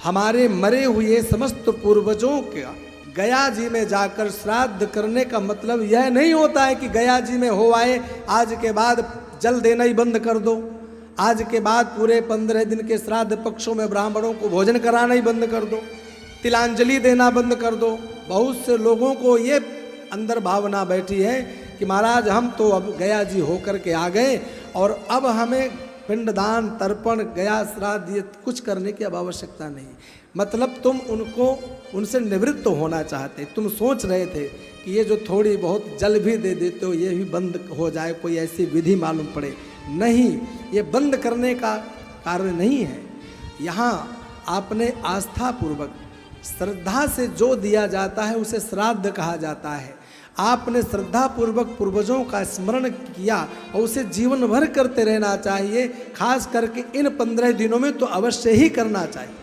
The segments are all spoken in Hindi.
हमारे मरे हुए समस्त पूर्वजों का गया जी में जाकर श्राद्ध करने का मतलब यह नहीं होता है कि गया जी में हो आए, आज के बाद जल देना ही बंद कर दो, आज के बाद पूरे 15 दिन के श्राद्ध पक्षों में ब्राह्मणों को भोजन कराना ही बंद कर दो, तिलांजलि देना बंद कर दो। बहुत से लोगों को ये अंदर भावना बैठी है कि महाराज हम तो अब गया जी होकर के आ गए और अब हमें पिंडदान तर्पण गया श्राद्ध ये कुछ करने की अब आवश्यकता नहीं। मतलब तुम उनसे निवृत्त होना चाहते, तुम सोच रहे थे कि ये जो थोड़ी बहुत जल भी दे देते हो ये भी बंद हो जाए, कोई ऐसी विधि मालूम पड़े। नहीं, ये बंद करने का कार्य नहीं है। यहाँ आपने आस्था पूर्वक श्रद्धा से जो दिया जाता है उसे श्राद्ध कहा जाता है। आपने श्रद्धा पूर्वक पूर्वजों का स्मरण किया और उसे जीवन भर करते रहना चाहिए। खास करके इन 15 दिनों में तो अवश्य ही करना चाहिए।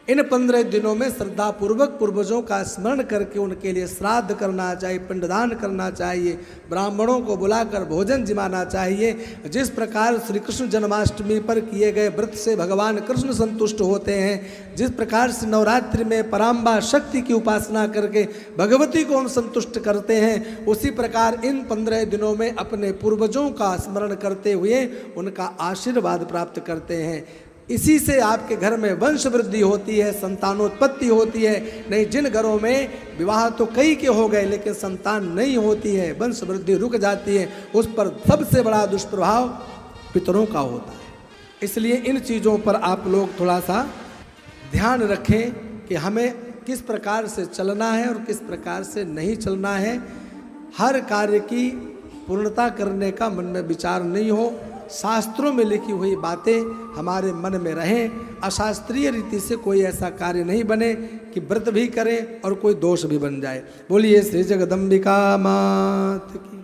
इन 15 दिनों में श्रद्धा पूर्वक पूर्वजों का स्मरण करके उनके लिए श्राद्ध करना चाहिए, पिंडदान करना चाहिए, ब्राह्मणों को बुलाकर भोजन जिमाना चाहिए। जिस प्रकार श्री कृष्ण जन्माष्टमी पर किए गए व्रत से भगवान कृष्ण संतुष्ट होते हैं, जिस प्रकार से नवरात्रि में पराम्बा शक्ति की उपासना करके भगवती को हम संतुष्ट करते हैं, उसी प्रकार इन 15 दिनों में अपने पूर्वजों का स्मरण करते हुए उनका आशीर्वाद प्राप्त करते हैं। इसी से आपके घर में वंश वृद्धि होती है, संतानोत्पत्ति होती है। नहीं, जिन घरों में विवाह तो कई के हो गए लेकिन संतान नहीं होती है, वंश वृद्धि रुक जाती है, उस पर सबसे बड़ा दुष्प्रभाव पितरों का होता है। इसलिए इन चीज़ों पर आप लोग थोड़ा सा ध्यान रखें कि हमें किस प्रकार से चलना है और किस प्रकार से नहीं चलना है। हर कार्य की पूर्णता करने का मन में विचार नहीं हो, शास्त्रों में लिखी हुई बातें हमारे मन में रहें। अशास्त्रीय रीति से कोई ऐसा कार्य नहीं बने कि व्रत भी करें और कोई दोष भी बन जाए। बोलिए श्री जगदम्बिका मात की।